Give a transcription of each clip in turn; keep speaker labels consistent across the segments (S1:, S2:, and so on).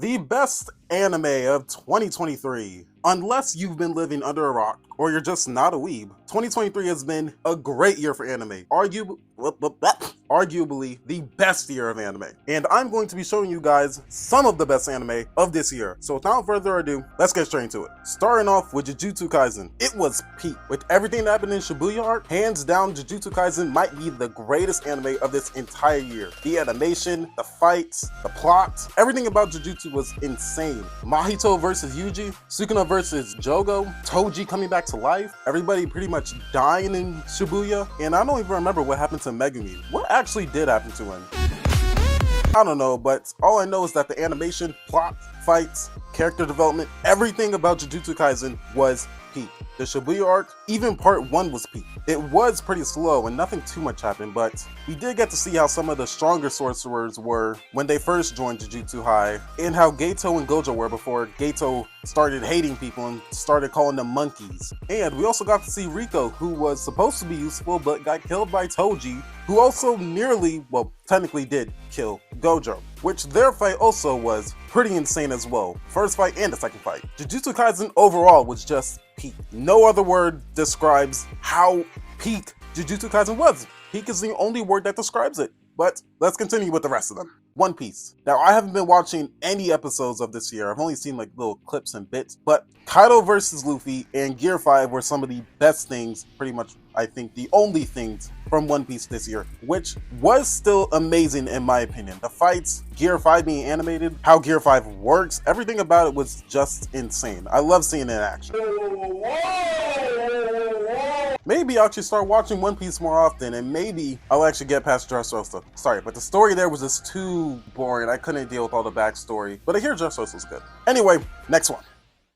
S1: The best anime of 2023. Unless you've been living under a rock or you're just not a weeb, 2023 has been a great year for anime. Arguably the best year of anime. And I'm going to be showing you guys some of the best anime of this year. So without further ado, let's get straight into it. Starting off with Jujutsu Kaisen. It was peak. With everything that happened in Shibuya arc, hands down Jujutsu Kaisen might be the greatest anime of this entire year. The animation, the fights, the plot, everything about Jujutsu was insane. Mahito versus Yuji, Sukuna versus Jogo, Toji coming back to life, everybody pretty much dying in Shibuya, and I don't even remember what happened to Megumi. What actually did happen to him? I don't know, but all I know is that the animation, plot, fights, character development, everything about Jujutsu Kaisen was peak. The Shibuya arc, even part 1 was peak. It was pretty slow and nothing too much happened, but we did get to see how some of the stronger sorcerers were when they first joined Jujutsu High, and how Geto and Gojo were before Geto started hating people and started calling them monkeys. And we also got to see Riko, who was supposed to be useful but got killed by Toji, who also nearly, well, technically did kill Gojo, which their fight also was pretty insane as well. First fight and the second fight. Jujutsu Kaisen overall was just peak. No other word describes how peak Jujutsu Kaisen was. Peak is the only word that describes it. But let's continue with the rest of them. One Piece. Now, I haven't been watching any episodes of this year. I've only seen like little clips and bits, but Kaido versus Luffy and Gear 5 were some of the best things, pretty much, I think, the only things from One Piece this year, which was still amazing in my opinion. The fights, Gear 5 being animated, how Gear 5 works, everything about it was just insane. I love seeing it in action. Maybe I'll actually start watching One Piece more often, and maybe I'll actually get past Dressrosa. Sorry, but the story there was just too boring. I couldn't deal with all the backstory, but I hear Dressrosa's good. Anyway, next one.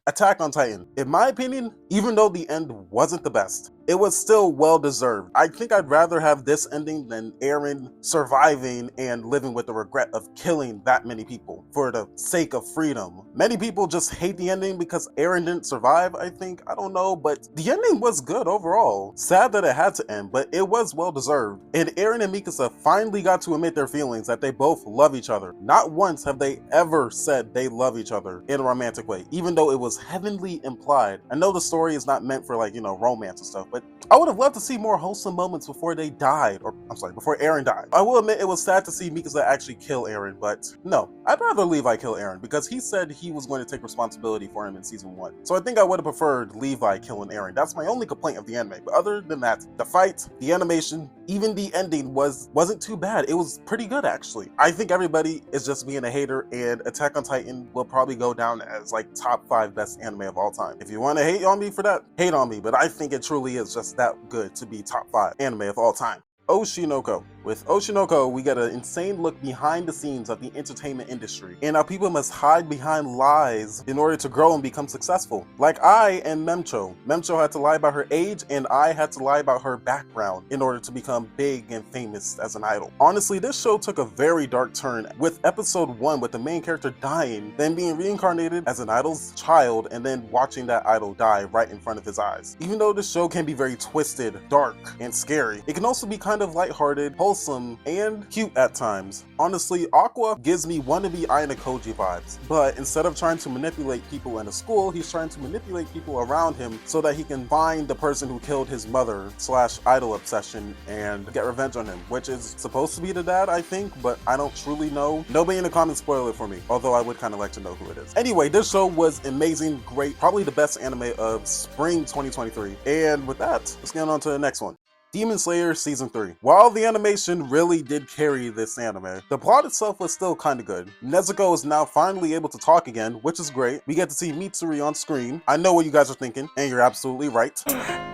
S1: Attack on Titan. In my opinion, even though the end wasn't the best, it was still well-deserved. I think I'd rather have this ending than Eren surviving and living with the regret of killing that many people for the sake of freedom. Many people just hate the ending because Eren didn't survive, I think. I don't know, but the ending was good overall. Sad that it had to end, but it was well-deserved. And Eren and Mikasa finally got to admit their feelings that they both love each other. Not once have they ever said they love each other in a romantic way, even though it was heavily implied. I know the story is not meant for, like, you know, romance and stuff, but I would have loved to see more wholesome moments before they died, or I'm sorry, before Eren died. I will admit it was sad to see Mikasa actually kill Eren, but no, I'd rather Levi kill Eren because he said he was going to take responsibility for him in season 1. So I think I would have preferred Levi killing Eren. That's my only complaint of the anime. But other than that, the fight, the animation, even the ending wasn't too bad. It was pretty good actually. I think everybody is just being a hater, and Attack on Titan will probably go down as like top 5 best anime of all time. If you want to hate on me for that, hate on me, but I think it truly is just that good to be top 5 anime of all time. Oshinoko. With Oshinoko, we get an insane look behind the scenes of the entertainment industry and how people must hide behind lies in order to grow and become successful. Like I and Memcho. Memcho had to lie about her age, and I had to lie about her background in order to become big and famous as an idol. Honestly, this show took a very dark turn with episode 1 with the main character dying, then being reincarnated as an idol's child, and then watching that idol die right in front of his eyes. Even though this show can be very twisted, dark, and scary, it can also be kind of lighthearted, wholesome, and cute at times. Honestly, Aqua gives me wannabe Aina Koji vibes, but instead of trying to manipulate people in a school, he's trying to manipulate people around him so that he can find the person who killed his mother / idol obsession and get revenge on him, which is supposed to be the dad, I think, but I don't truly know. Nobody in the comments spoil it for me, although I would kind of like to know who it is. Anyway, this show was amazing, great, probably the best anime of spring 2023. And with that, let's get on to the next one. Demon Slayer Season 3. While the animation really did carry this anime, the plot itself was still kinda good. Nezuko is now finally able to talk again, which is great. We get to see Mitsuri on screen. I know what you guys are thinking, and you're absolutely right.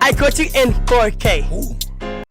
S2: I got you in 4K.
S1: Ooh.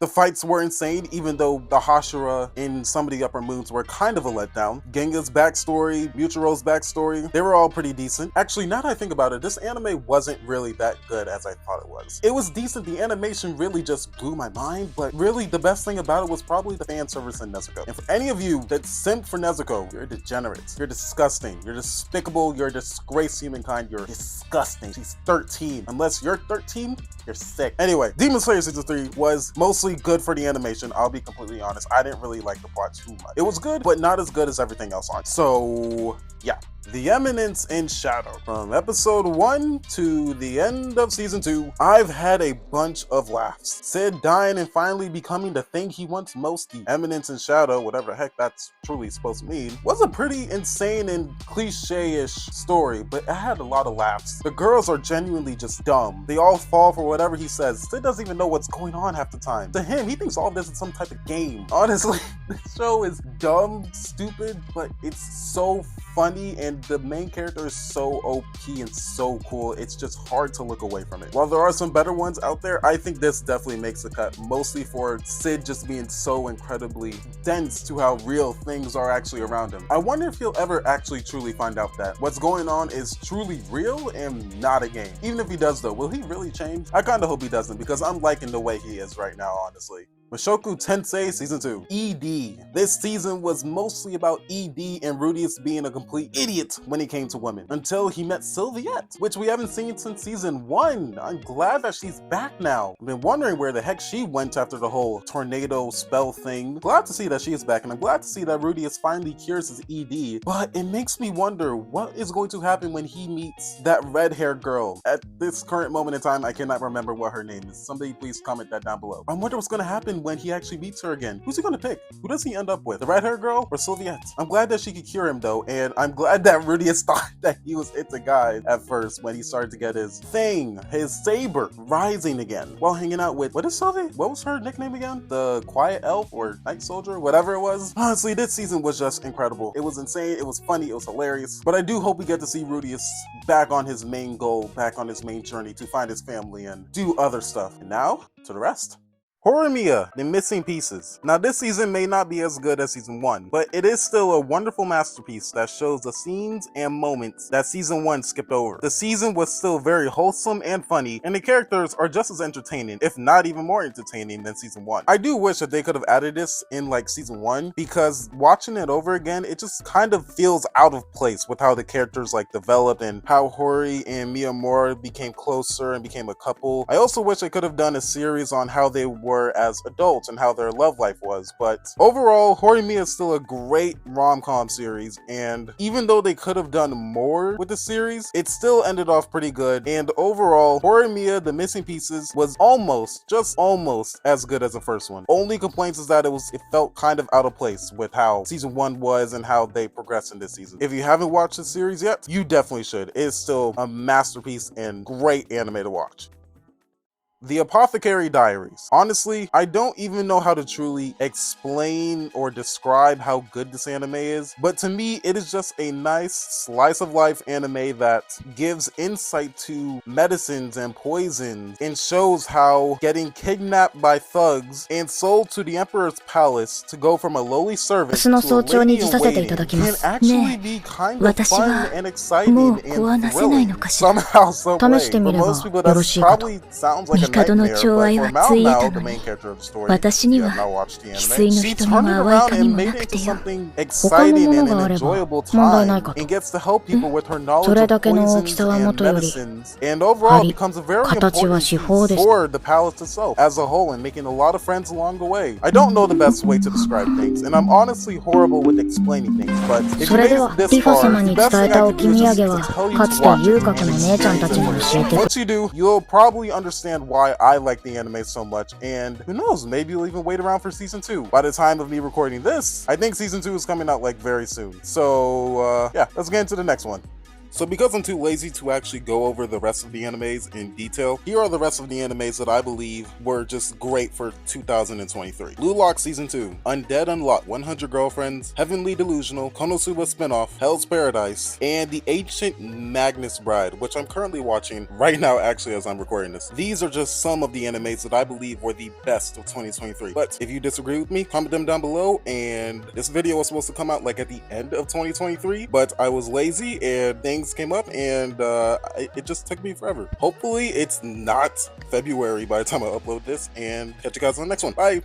S1: The fights were insane, even though the Hashira in some of the upper moons were kind of a letdown. Genga's backstory, Muchiro's backstory, they were all pretty decent. Actually, now that I think about it, this anime wasn't really that good as I thought it was. It was decent, the animation really just blew my mind, but really the best thing about it was probably the fan service in Nezuko. And for any of you that simp for Nezuko, you're a degenerate, you're disgusting, you're despicable, you're a disgrace to humankind, you're disgusting. She's 13. Unless you're 13, you're sick. Anyway, Demon Slayer Season 3 was mostly good for the animation. I'll be completely honest. I didn't really like the plot too much. It was good, but not as good as everything else on it. So yeah. The Eminence in Shadow. From episode 1 to the end of season 2, I've had a bunch of laughs. Sid dying and finally becoming the thing he wants most. The Eminence in Shadow, whatever the heck that's truly supposed to mean, was a pretty insane and cliche-ish story, but it had a lot of laughs. The girls are genuinely just dumb. They all fall for whatever he says. Sid doesn't even know what's going on half the time. To him, he thinks all of this is some type of game. Honestly, this show is dumb, stupid, but it's so funny, and the main character is so OP and so cool. It's just hard to look away from it. While there are some better ones out there, I think this definitely makes the cut, mostly for Sid just being so incredibly dense to how real things are actually around him. I wonder if he'll ever actually truly find out that what's going on is truly real and not a game. Even if he does though, will he really change? I kind of hope he doesn't, because I'm liking the way he is right now, honestly. Mushoku Tensei Season 2. ED. This season was mostly about ED and Rudeus being a complete idiot when he came to women, until he met Sylviette, which we haven't seen since season 1. I'm glad that she's back now. I've been wondering where the heck she went after the whole tornado spell thing. Glad to see that she is back, and I'm glad to see that Rudeus finally cures his ED, but it makes me wonder what is going to happen when he meets that red-haired girl. At this current moment in time, I cannot remember what her name is. Somebody please comment that down below. I wonder what's going to happen when he actually meets her again. Who's he gonna pick? Who does he end up with? The red-haired girl or Sylviette? I'm glad that she could cure him though, and I'm glad that Rudeus thought that he was into guys at first when he started to get his thing, his saber, rising again while hanging out with, what is Sylvie? What was her nickname again? The Quiet Elf or Night Soldier? Whatever it was. Honestly, this season was just incredible. It was insane, it was funny, it was hilarious, but I do hope we get to see Rudeus back on his main goal, back on his main journey to find his family and do other stuff. And now, to the rest. Horimiya, The Missing Pieces. Now this season may not be as good as season 1, but it is still a wonderful masterpiece that shows the scenes and moments that season 1 skipped over. The season was still very wholesome and funny, and the characters are just as entertaining, if not even more entertaining than season 1. I do wish that they could have added this in like season 1, because watching it over again, it just kind of feels out of place with how the characters like developed and how Hori and Miyamura became closer and became a couple. I also wish they could have done a series on how they were as adults and how their love life was, but overall Horimiya is still a great rom-com series, and even though they could have done more with the series, it still ended off pretty good. And overall, Horimiya The Missing Pieces was just almost as good as the first one. Only complaints is that it felt kind of out of place with how season 1 was and how they progressed in this season. If you haven't watched the series yet, you definitely should. It's still a masterpiece and great anime to watch. The Apothecary Diaries. Honestly, I don't even know how to truly explain or describe how good this anime is, but to me, it is just a nice slice of life anime that gives insight to medicines and poisons and shows how getting kidnapped by thugs and sold to the Emperor's palace to go from a lowly servant to a lady in waiting can actually be kind of fun and exciting and thrilling somehow, some way. For most people, that probably sounds like a
S3: 帝の寵愛はついえたのに、私には翡翠の瞳も淡い髪もなくてよ。他のものがあれば問題ないかと。それだけの大きさはもとより、針、形は四方でした。それでは、リファ様に伝えた置き土産は、かつて遊郭の姉ちゃんたちに教えて。
S1: Once you do, you'll probably understand why I like the anime so much, and who knows, maybe you'll even wait around for season 2. By the time of me recording this, I think season 2 is coming out like very soon. So yeah, let's get into the next one. So because I'm too lazy to actually go over the rest of the animes in detail, here are the rest of the animes that I believe were just great for 2023. Blue Lock Season 2, Undead Unlock, 100 Girlfriends, Heavenly Delusional, Konosuba Spinoff, Hell's Paradise, and The Ancient Magnus Bride, which I'm currently watching right now actually as I'm recording this. These are just some of the animes that I believe were the best of 2023. But if you disagree with me, comment them down below, and this video was supposed to come out like at the end of 2023, but I was lazy and things came up and it just took me forever. Hopefully it's not February by the time I upload this, and catch you guys on the next one. Bye.